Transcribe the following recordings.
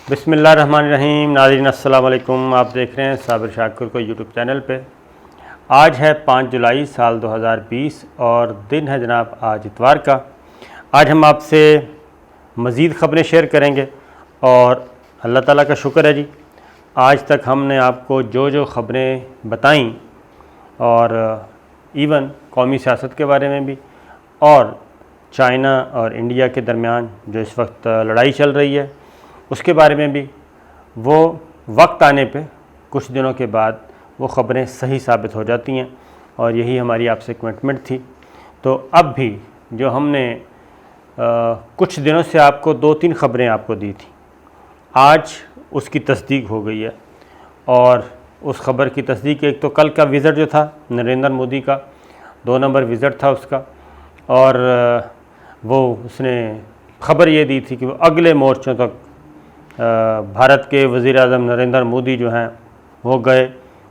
बिस्मिल्लाहिर्रहमानिर्रहीम। नाज़रीन अस्सलाम वालेकुम। आप देख रहे हैं साबिर शाकिर को यूट्यूब चैनल पे। आज है 5 जुलाई साल 2020 और दिन है जनाब आज इतवार का। आज हम आपसे मज़ीद ख़बरें शेयर करेंगे और अल्लाह ताला का शुक्र है जी, आज तक हमने आपको जो ख़बरें बताईं और इवन कौमी सियासत के बारे में भी और चाइना और इंडिया के दरमियान जो इस वक्त लड़ाई चल रही है उसके बारे में भी, वो वक्त आने पे कुछ दिनों के बाद वो ख़बरें सही साबित हो जाती हैं और यही हमारी आपसे कमिटमेंट थी। तो अब भी जो हमने कुछ दिनों से आपको 2-3 ख़बरें आपको दी थी, आज उसकी तस्दीक हो गई है। और उस ख़बर की तस्दीक, एक तो कल का विज़िट जो था नरेंद्र मोदी का, 2 नंबर विज़िट था उसका, और वो उसने ख़बर ये दी थी कि वो अगले मोर्चों तक भारत के वज़ीर-ए-आज़म नरेंद्र मोदी जो हैं वो गए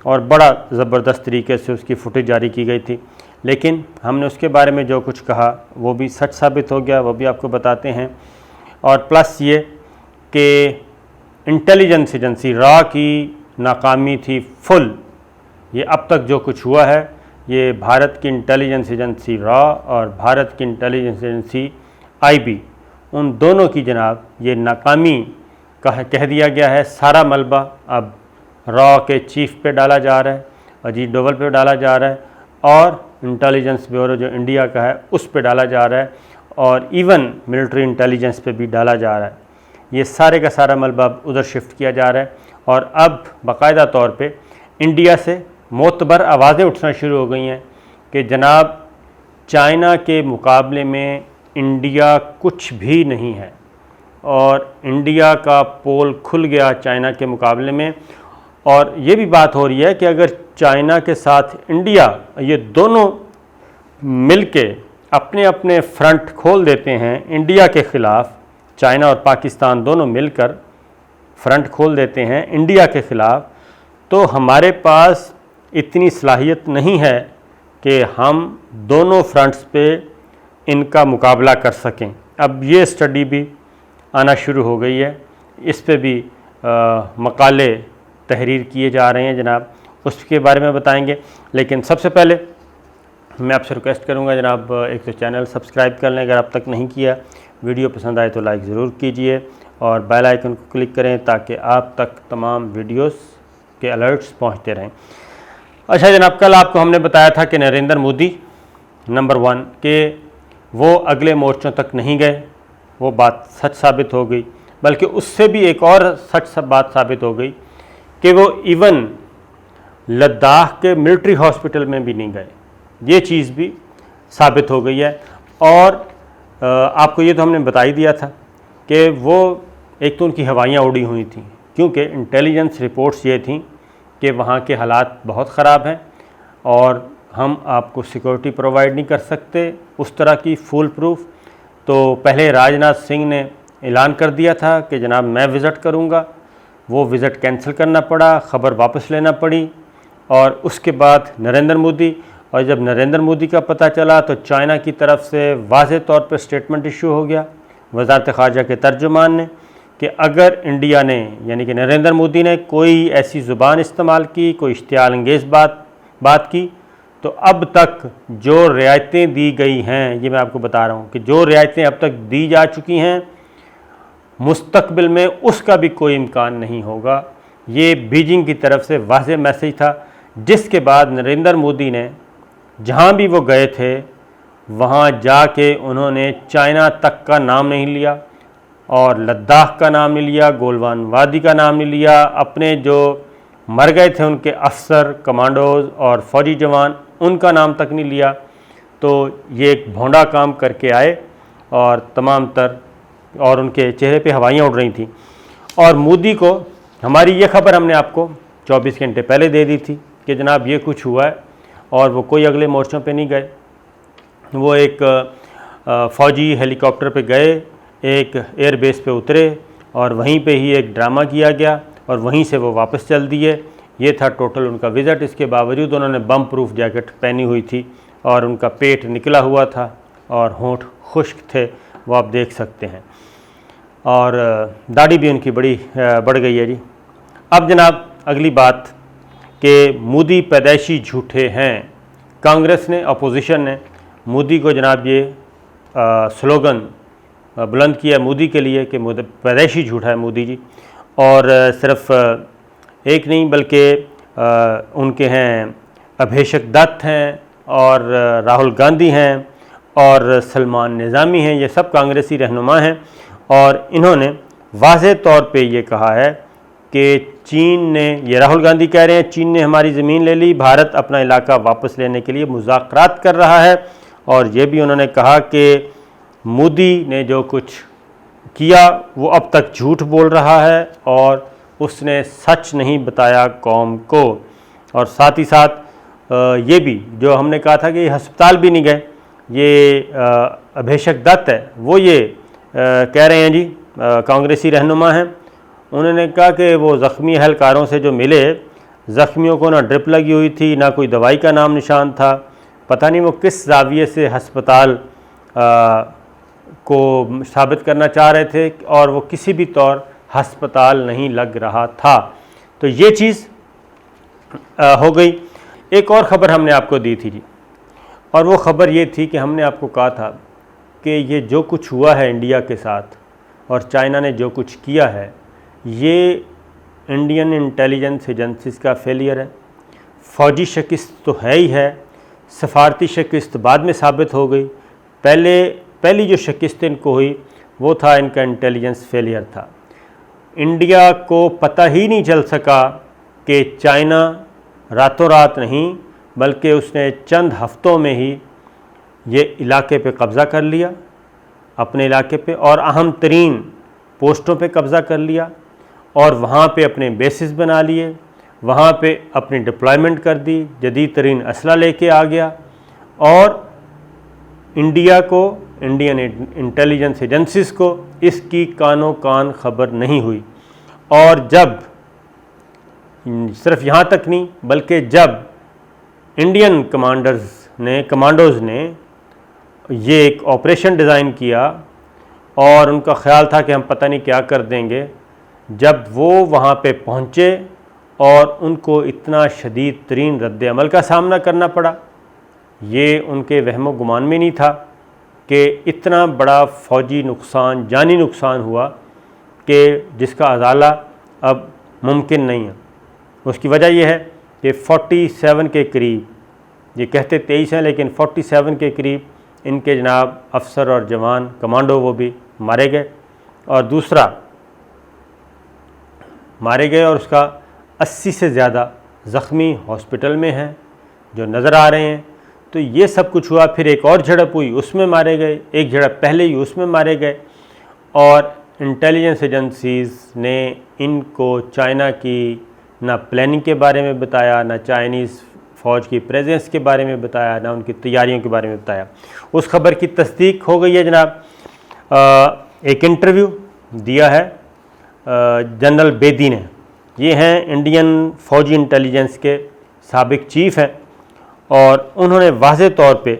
और बड़ा ज़बरदस्त तरीके से उसकी फुटेज जारी की गई थी। लेकिन हमने उसके बारे में जो कुछ कहा वो भी सच साबित हो गया, वो भी आपको बताते हैं। और प्लस ये कि इंटेलिजेंस एजेंसी रॉ की नाकामी थी फुल। ये अब तक जो कुछ हुआ है, ये भारत की इंटेलिजेंस एजेंसी रॉ और भारत की इंटेलिजेंस एजेंसी आईबी, उन दोनों की जनाब ये नाकामी कह दिया गया है। सारा मलबा अब रॉ के चीफ़ पे डाला जा रहा है, अजीत डोवल पे डाला जा रहा है और इंटेलिजेंस ब्यूरो जो इंडिया का है उस पे डाला जा रहा है और इवन मिलिट्री इंटेलिजेंस पे भी डाला जा रहा है। ये सारे का सारा मलबा अब उधर शिफ्ट किया जा रहा है और अब बाकायदा तौर पे इंडिया से मोतबर आवाज़ें उठना शुरू हो गई हैं कि जनाब चाइना के मुकाबले में इंडिया कुछ भी नहीं है और इंडिया का पोल खुल गया चाइना के मुकाबले में। और ये भी बात हो रही है कि अगर चाइना के साथ इंडिया, ये दोनों मिलके अपने अपने फ्रंट खोल देते हैं इंडिया के ख़िलाफ़, चाइना और पाकिस्तान दोनों मिलकर फ्रंट खोल देते हैं इंडिया के ख़िलाफ़, तो हमारे पास इतनी सलाहियत नहीं है कि हम दोनों फ्रंट्स पे इनका मुकाबला कर सकें। अब ये स्टडी भी आना शुरू हो गई है, इस पे भी मकाले तहरीर किए जा रहे हैं जनाब, उसके बारे में बताएंगे। लेकिन सबसे पहले मैं आपसे रिक्वेस्ट करूंगा जनाब, एक तो चैनल सब्सक्राइब कर लें अगर अब तक नहीं किया, वीडियो पसंद आए तो लाइक ज़रूर कीजिए और बेल आइकन को क्लिक करें ताकि आप तक तमाम वीडियोस के अलर्ट्स पहुंचते रहें। अच्छा जनाब, कल आपको हमने बताया था कि नरेंद्र मोदी नंबर 1 के वो अगले मोर्चों तक नहीं गए, वो बात सच साबित हो गई। बल्कि उससे भी एक और सच बात साबित हो गई कि वो इवन लद्दाख के मिलिट्री हॉस्पिटल में भी नहीं गए। ये चीज़ भी साबित हो गई है। और आपको ये तो हमने बता ही दिया था कि वो एक तो उनकी हवाइयाँ उड़ी हुई थी, क्योंकि इंटेलिजेंस रिपोर्ट्स ये थी कि वहाँ के हालात बहुत ख़राब हैं और हम आपको सिक्योरिटी प्रोवाइड नहीं कर सकते उस तरह की फुल प्रूफ। तो पहले राजनाथ सिंह ने ऐलान कर दिया था कि जनाब मैं विज़िट करूंगा, वो विज़िट कैंसिल करना पड़ा, ख़बर वापस लेना पड़ी। और उसके बाद नरेंद्र मोदी, और जब नरेंद्र मोदी का पता चला तो चाइना की तरफ से वाज़े तौर पर स्टेटमेंट इशू हो गया वज़ारत ख़ारजा के तर्जुमान ने कि अगर इंडिया ने, यानी कि नरेंद्र मोदी ने कोई ऐसी ज़ुबान इस्तेमाल की, कोई इश्तियाल अंगेज़ बात की, तो अब तक जो रियायतें दी गई हैं, ये मैं आपको बता रहा हूँ कि जो रियायतें अब तक दी जा चुकी हैं, मुस्तकबिल में उसका भी कोई इम्कान नहीं होगा। ये बीजिंग की तरफ से वाज़ेह मैसेज था, जिसके बाद नरेंद्र मोदी ने जहाँ भी वो गए थे वहाँ जाके उन्होंने चाइना तक का नाम नहीं लिया और लद्दाख का नाम नहीं लिया, गोलवान वादी का नाम नहीं लिया, अपने जो मर गए थे उनके अफसर, कमांडोज़ और फ़ौजी जवान, उनका नाम तक नहीं लिया। तो ये एक भोंडा काम करके आए और तमाम तर, और उनके चेहरे पे हवाइयाँ उड़ रही थी। और मोदी को हमारी ये खबर हमने आपको 24 घंटे पहले दे दी थी कि जनाब ये कुछ हुआ है और वो कोई अगले मोर्चों पे नहीं गए। वो एक फ़ौजी हेलीकॉप्टर पे गए, एक एयरबेस पे उतरे और वहीं पे ही एक ड्रामा किया गया और वहीं से वो वापस चल दिए। ये था टोटल उनका विज़िट। इसके बावजूद उन्होंने बम प्रूफ जैकेट पहनी हुई थी और उनका पेट निकला हुआ था और होंठ खुश्क थे, वो आप देख सकते हैं। और दाढ़ी भी उनकी बड़ी बढ़ गई है जी। अब जनाब अगली बात कि मोदी पैदाइशी झूठे हैं। कांग्रेस ने, अपोजिशन ने मोदी को जनाब ये स्लोगन बुलंद किया मोदी के लिए कि पैदाइशी झूठा है मोदी जी। और सिर्फ एक नहीं बल्कि उनके हैं अभिषेक दत्त हैं और राहुल गांधी हैं और सलमान निज़ामी हैं, ये सब कांग्रेसी रहनुमा हैं। और इन्होंने वाज़ेह तौर पे ये कहा है कि चीन ने, ये राहुल गांधी कह रहे हैं, चीन ने हमारी ज़मीन ले ली, भारत अपना इलाका वापस लेने के लिए मुज़ाकरात कर रहा है। और ये भी उन्होंने कहा कि मोदी ने जो कुछ किया वो अब तक झूठ बोल रहा है और उसने सच नहीं बताया कौम को। और साथ ही साथ ये भी जो हमने कहा था कि अस्पताल भी नहीं गए, ये अभिषेक दत्त है वो ये कह रहे हैं जी, कांग्रेसी रहनुमा हैं, उन्होंने कहा कि वो ज़ख्मी एहलकारों से जो मिले, ज़ख्मियों को ना ड्रिप लगी हुई थी, ना कोई दवाई का नाम निशान था, पता नहीं वो किस जाविये से अस्पताल को साबित करना चाह रहे थे और वो किसी भी तौर अस्पताल नहीं लग रहा था। तो ये चीज़ हो गई। एक और ख़बर हमने आपको दी थी जी, और वो ख़बर ये थी कि हमने आपको कहा था कि ये जो कुछ हुआ है इंडिया के साथ और चाइना ने जो कुछ किया है, ये इंडियन इंटेलिजेंस एजेंसीज का फेलियर है। फ़ौजी शिकस्त तो है ही है, सफारती शिकस्त बाद में साबित हो गई। पहली जो शिकस्त इनको हुई वो था इनका इंटेलिजेंस फेलियर था। इंडिया को पता ही नहीं चल सका कि चाइना रातों रात नहीं बल्कि उसने चंद हफ्तों में ही ये इलाके पे कब्ज़ा कर लिया, अपने इलाके पे, और अहम तरीन पोस्टों पे कब्ज़ा कर लिया और वहाँ पे अपने बेसिस बना लिए, वहाँ पे अपनी डिप्लॉयमेंट कर दी, जदीद तरीन असला लेके आ गया। और इंडिया को, इंडियन इंटेलिजेंस एजेंसीज़ को इसकी कानो कान खबर नहीं हुई। और जब सिर्फ यहाँ तक नहीं बल्कि जब इंडियन कमांडोज़ ने ये एक ऑपरेशन डिज़ाइन किया और उनका ख़्याल था कि हम पता नहीं क्या कर देंगे, जब वो वहाँ पे पहुँचे और उनको इतना शदीद तरीन रद्द अमल का सामना करना पड़ा, ये उनके वहमो गुमान में नहीं था कि इतना बड़ा फ़ौजी नुकसान, जानी नुकसान हुआ कि जिसका अज़ाला अब मुमकिन नहीं है। उसकी वजह यह है कि 47 के करीब, ये कहते 23 हैं लेकिन 47 के करीब इनके जनाब अफसर और जवान कमांडो वो भी मारे गए, और दूसरा मारे गए और उसका 80 से ज़्यादा ज़ख्मी हॉस्पिटल में हैं जो नज़र आ रहे हैं। तो ये सब कुछ हुआ। फिर एक और झड़प हुई, उसमें मारे गए, एक झड़प पहले ही उसमें मारे गए। और इंटेलिजेंस एजेंसीज़ ने इनको चाइना की ना प्लानिंग के बारे में बताया, ना चाइनीज़ फ़ौज की प्रेजेंस के बारे में बताया, ना उनकी तैयारियों के बारे में बताया। उस खबर की तस्दीक हो गई है जनाब। एक इंटरव्यू दिया है जनरल बेदी ने, ये हैं इंडियन फ़ौजी इंटेलिजेंस के साबिक चीफ़ हैं, और उन्होंने वाज़ेह तौर पे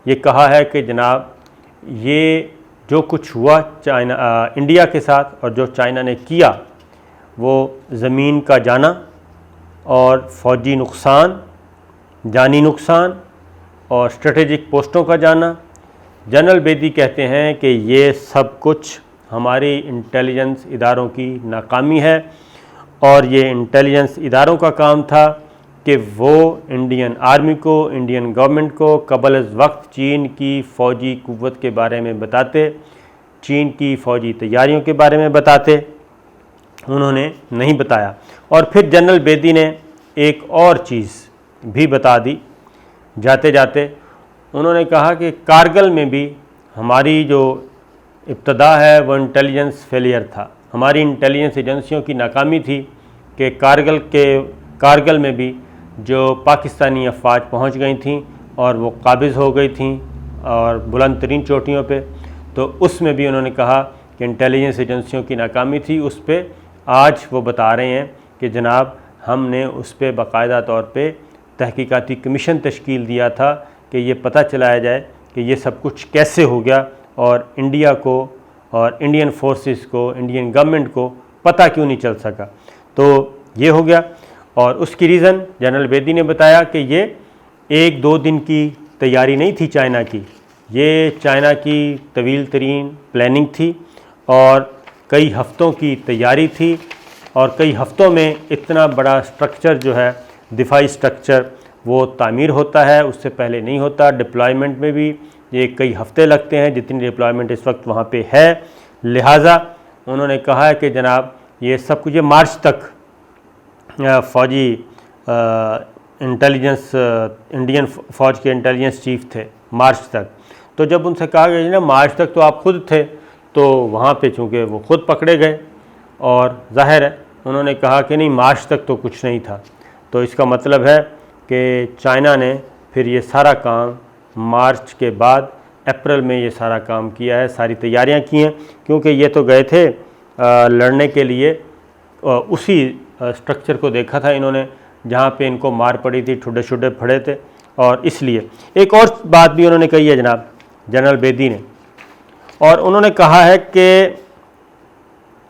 ये कहा है कि जनाब ये जो कुछ हुआ इंडिया के साथ और जो चाइना ने किया, वो ज़मीन का जाना और फ़ौजी नुकसान, जानी नुकसान और स्ट्रेटेजिक पोस्टों का जाना। जनरल बेदी कहते हैं कि ये सब कुछ हमारी इंटेलिजेंस इदारों की नाकामी है, और ये इंटेलिजेंस इदारों का काम था कि वो इंडियन आर्मी को, इंडियन गवर्नमेंट को कबल अज़ वक्त चीन की फ़ौजी क़ुव्वत के बारे में बताते, चीन की फ़ौजी तैयारियों के बारे में बताते। उन्होंने नहीं बताया। और फिर जनरल बेदी ने एक और चीज़ भी बता दी जाते जाते, उन्होंने कहा कि कारगिल में भी हमारी जो इब्तदा है वो इंटेलिजेंस फेलियर था। हमारी इंटेलिजेंस एजेंसियों की नाकामी थी कि कारगिल में भी जो पाकिस्तानी अफवाज पहुंच गई थीं और वो काबिज़ हो गई थीं और बुलंद तरीन चोटियों पे, तो उसमें भी उन्होंने कहा कि इंटेलिजेंस एजेंसियों की नाकामी थी। उस पर आज वो बता रहे हैं कि जनाब हमने उस पर बाकायदा तौर पे तहकीकाती कमीशन तश्कील दिया था कि ये पता चलाया जाए कि ये सब कुछ कैसे हो गया और इंडिया को और इंडियन फोर्सेस को, इंडियन गवर्नमेंट को पता क्यों नहीं चल सका। तो ये हो गया। और उसकी रीज़न जनरल बेदी ने बताया कि ये 1-2 दिन की तैयारी नहीं थी चाइना की, ये चाइना की तवील तरीन प्लानिंग थी और कई हफ्तों की तैयारी थी और कई हफ्तों में इतना बड़ा स्ट्रक्चर जो है, दिफाई स्ट्रक्चर, वो तामीर होता है, उससे पहले नहीं होता। डिप्लॉयमेंट में भी ये कई हफ्ते लगते हैं जितनी डिप्लॉयमेंट इस वक्त वहाँ पे है। लिहाजा उन्होंने कहा है कि जनाब ये सब कुछ, ये मार्च तक फ़ौजी इंटेलिजेंस, इंडियन फ़ौज के इंटेलिजेंस चीफ थे मार्च तक। तो जब उनसे कहा गया ना मार्च तक तो आप खुद थे, तो वहाँ पे चूँकि वो खुद पकड़े गए और ज़ाहिर है उन्होंने कहा कि नहीं मार्च तक तो कुछ नहीं था। तो इसका मतलब है कि चाइना ने फिर ये सारा काम मार्च के बाद अप्रैल में ये सारा काम किया है, सारी तैयारियां की हैं, क्योंकि ये तो गए थे लड़ने के लिए, उसी स्ट्रक्चर को देखा था इन्होंने जहाँ पे इनको मार पड़ी थी, ठुड्डे शुड्डे फड़े थे। और इसलिए एक और बात भी उन्होंने कही है जनाब जनरल बेदी ने, और उन्होंने कहा है कि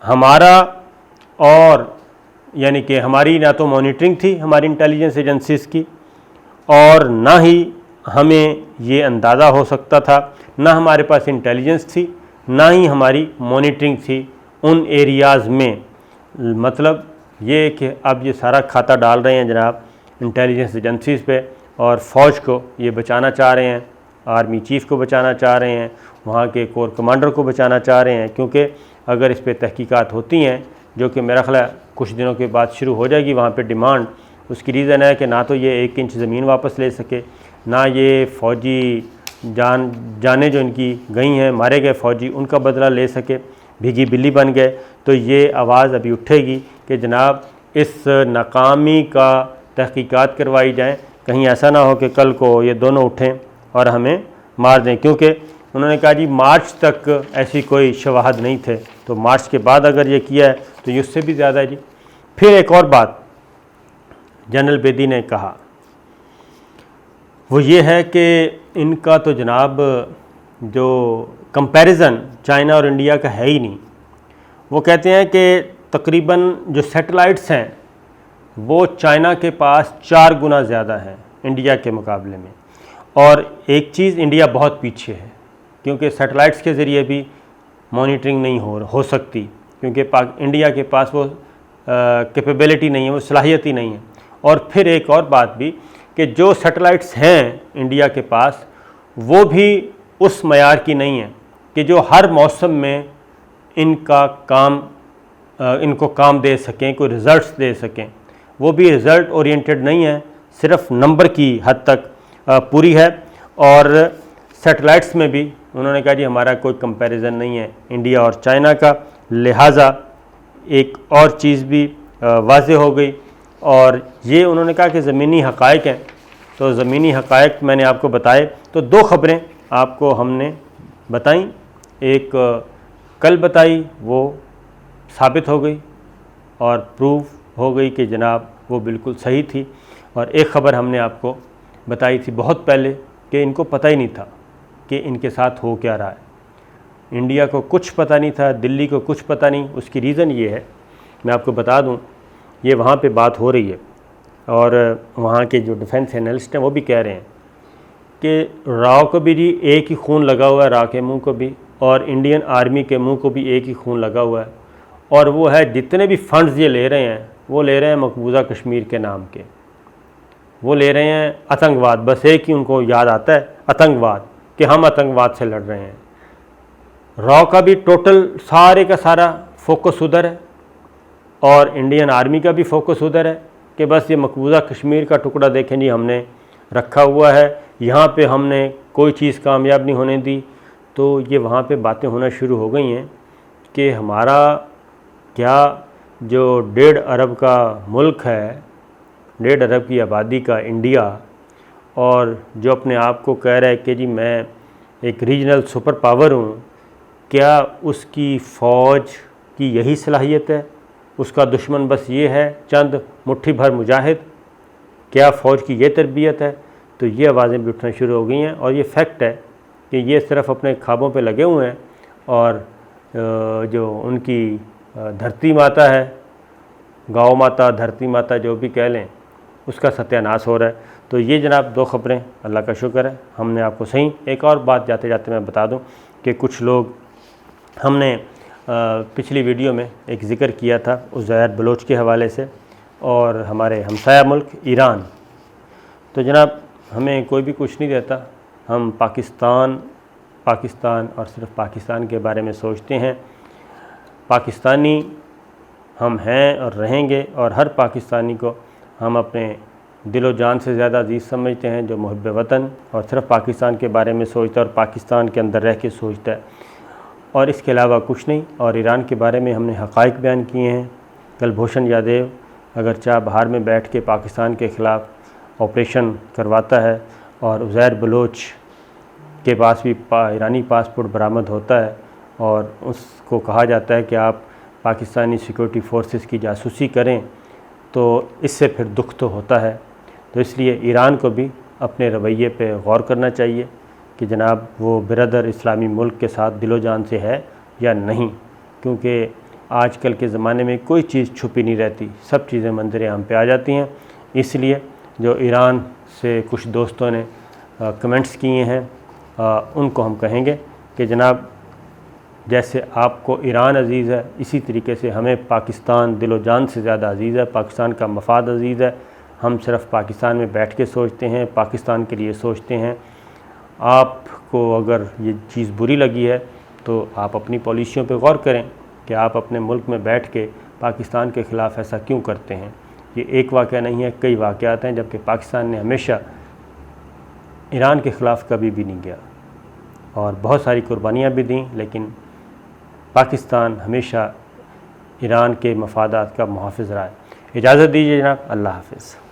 हमारा और यानी कि हमारी ना तो मॉनिटरिंग थी हमारी इंटेलिजेंस एजेंसीज़ की, और ना ही हमें ये अंदाज़ा हो सकता था, ना हमारे पास इंटेलिजेंस थी, ना ही हमारी मॉनिटरिंग थी उन एरियाज़ में। मतलब ये कि अब ये सारा खाता डाल रहे हैं जनाब इंटेलिजेंस एजेंसीज़ पे, और फ़ौज को ये बचाना चाह रहे हैं, आर्मी चीफ़ को बचाना चाह रहे हैं, वहाँ के कोर कमांडर को बचाना चाह रहे हैं। क्योंकि अगर इस पर तहकीकात होती हैं, जो कि मेरा ख्याल कुछ दिनों के बाद शुरू हो जाएगी वहाँ पे डिमांड, उसकी रीज़न है कि ना तो ये 1 इंच ज़मीन वापस ले सके, ना ये फ़ौजी जाने जो इनकी गई हैं, मारे गए फ़ौजी, उनका बदला ले सके, भीगी बिल्ली बन गए। तो ये आवाज़ अभी उठेगी कि जनाब इस नाकामी का तहकीकात करवाई जाएँ, कहीं ऐसा ना हो कि कल को ये दोनों उठें और हमें मार दें। क्योंकि उन्होंने कहा जी मार्च तक ऐसी कोई शवाहद नहीं थे, तो मार्च के बाद अगर ये किया है तो ये उससे भी ज़्यादा है जी। फिर एक और बात जनरल बेदी ने कहा, वो ये है कि इनका तो जनाब जो कंपैरिज़न चाइना और इंडिया का है ही नहीं। वो कहते हैं कि तकरीबन जो सैटेलाइट्स हैं वो चाइना के पास 4 गुना ज़्यादा हैं इंडिया के मुकाबले में, और एक चीज़ इंडिया बहुत पीछे है, क्योंकि सैटेलाइट्स के ज़रिए भी मॉनिटरिंग नहीं हो सकती, क्योंकि इंडिया के पास वो कैपेबिलिटी नहीं है, वो सलाहियत ही नहीं है। और फिर एक और बात भी कि जो सैटेलाइट्स हैं इंडिया के पास वो भी उस मयार की नहीं है कि जो हर मौसम में इनको काम दे सकें, कोई रिज़ल्ट्स दे सकें। वो भी रिज़ल्ट ओरिएंटेड नहीं है, सिर्फ नंबर की हद तक पूरी है। और सैटेलाइट्स में भी उन्होंने कहा जी हमारा कोई कंपैरिजन नहीं है इंडिया और चाइना का। लिहाजा एक और चीज़ भी वाज़ेह हो गई, और ये उन्होंने कहा कि ज़मीनी हक़ाइक़ हैं। तो ज़मीनी हक़ाइक़ मैंने आपको बताए, तो 2 ख़बरें आपको हमने बताई, एक कल बताई वो साबित हो गई और प्रूफ हो गई कि जनाब वो बिल्कुल सही थी, और एक ख़बर हमने आपको बताई थी बहुत पहले कि इनको पता ही नहीं था कि इनके साथ हो क्या रहा है। इंडिया को कुछ पता नहीं था, दिल्ली को कुछ पता नहीं। उसकी रीज़न ये है, मैं आपको बता दूं, ये वहाँ पे बात हो रही है और वहाँ के जो डिफेंस एनालिस्ट हैं वो भी कह रहे हैं कि राव को भी जी एक ही खून लगा हुआ है, राव के मुंह को भी, और इंडियन आर्मी के मुंह को भी एक ही खून लगा हुआ है। और वो है जितने भी फंड्स ये ले रहे हैं वो ले रहे हैं मकबूजा कश्मीर के नाम के, वो ले रहे हैं आतंकवाद। बस एक ही उनको याद आता है आतंकवाद, कि हम आतंकवाद से लड़ रहे हैं। राव का भी टोटल सारे का सारा फोकस उधर है, और इंडियन आर्मी का भी फोकस उधर है कि बस ये मकबूजा कश्मीर का टुकड़ा देखें जी हमने रखा हुआ है, यहाँ पे हमने कोई चीज़ कामयाब नहीं होने दी। तो ये वहाँ पे बातें होना शुरू हो गई हैं कि हमारा क्या जो 1.5 अरब का मुल्क है, 1.5 अरब की आबादी का इंडिया, और जो अपने आप को कह रहा है कि जी मैं एक रीजनल सुपर पावर हूँ, क्या उसकी फ़ौज की यही सलाहियत है? उसका दुश्मन बस ये है चंद मुट्ठी भर मुजाहिद? क्या फ़ौज की ये तरबियत है? तो ये आवाज़ें भी उठना शुरू हो गई हैं, और ये फैक्ट है कि ये सिर्फ अपने ख्वाबों पे लगे हुए हैं और जो उनकी धरती माता है, गौ माता, धरती माता जो भी कह लें, उसका सत्यानाश हो रहा है। तो ये जनाब 2 ख़बरें, अल्लाह का शुक्र है हमने आपको सही। एक और बात जाते जाते मैं बता दूं कि कुछ लोग, हमने पिछली वीडियो में एक ज़िक्र किया था उज़ैर बलोच के हवाले से और हमारे हमसाया मुल्क ईरान। तो जनाब हमें कोई भी कुछ नहीं देता, हम पाकिस्तान और सिर्फ पाकिस्तान के बारे में सोचते हैं। पाकिस्तानी हम हैं और रहेंगे, और हर पाकिस्तानी को हम अपने दिलो जान से ज़्यादा अजीज़ समझते हैं, जो मुहब्बे वतन और सिर्फ पाकिस्तान के बारे में सोचता है और पाकिस्तान के अंदर रह के सोचता है, और इसके अलावा कुछ नहीं। और ईरान के बारे में हमने हक़ाइक़ बयान किए हैं। कुलभूषण यादव अगर चाह बाहर में बैठ के पाकिस्तान के ख़िलाफ़ ऑपरेशन करवाता है और उज़ैर बलोच के पास भी ईरानी पासपोर्ट बरामद होता है और उसको कहा जाता है कि आप पाकिस्तानी सिक्योरिटी फोर्सेस की जासूसी करें, तो इससे फिर दुख तो होता है। तो इसलिए ईरान को भी अपने रवैये पे गौर करना चाहिए कि जनाब वो बिरदर इस्लामी मुल्क के साथ दिलो जान से है या नहीं, क्योंकि आजकल के ज़माने में कोई चीज़ छुपी नहीं रहती, सब चीज़ें मंजर आम पे आ जाती हैं। इसलिए जो ईरान से कुछ दोस्तों ने कमेंट्स किए हैं, उनको हम कहेंगे कि जनाब जैसे आपको ईरान अज़ीज़ है, इसी तरीके से हमें पाकिस्तान दिलो जान से ज़्यादा अज़ीज़ है, पाकिस्तान का मफाद अज़ीज़ है। हम सिर्फ पाकिस्तान में बैठ के सोचते हैं, पाकिस्तान के लिए सोचते हैं। आपको अगर ये चीज़ बुरी लगी है तो आप अपनी पॉलिसियों पे गौर करें कि आप अपने मुल्क में बैठ के पाकिस्तान के ख़िलाफ़ ऐसा क्यों करते हैं। ये एक वाक़या नहीं है, कई वाक़यात हैं, जबकि पाकिस्तान ने हमेशा ईरान के ख़िलाफ़ कभी भी नहीं गया और बहुत सारी कुर्बानियाँ भी दी, लेकिन पाकिस्तान हमेशा ईरान के मफादात का मुहाफ़िज़ रहा है। इजाज़त दीजिए जनाब, अल्लाह हाफ़िज़।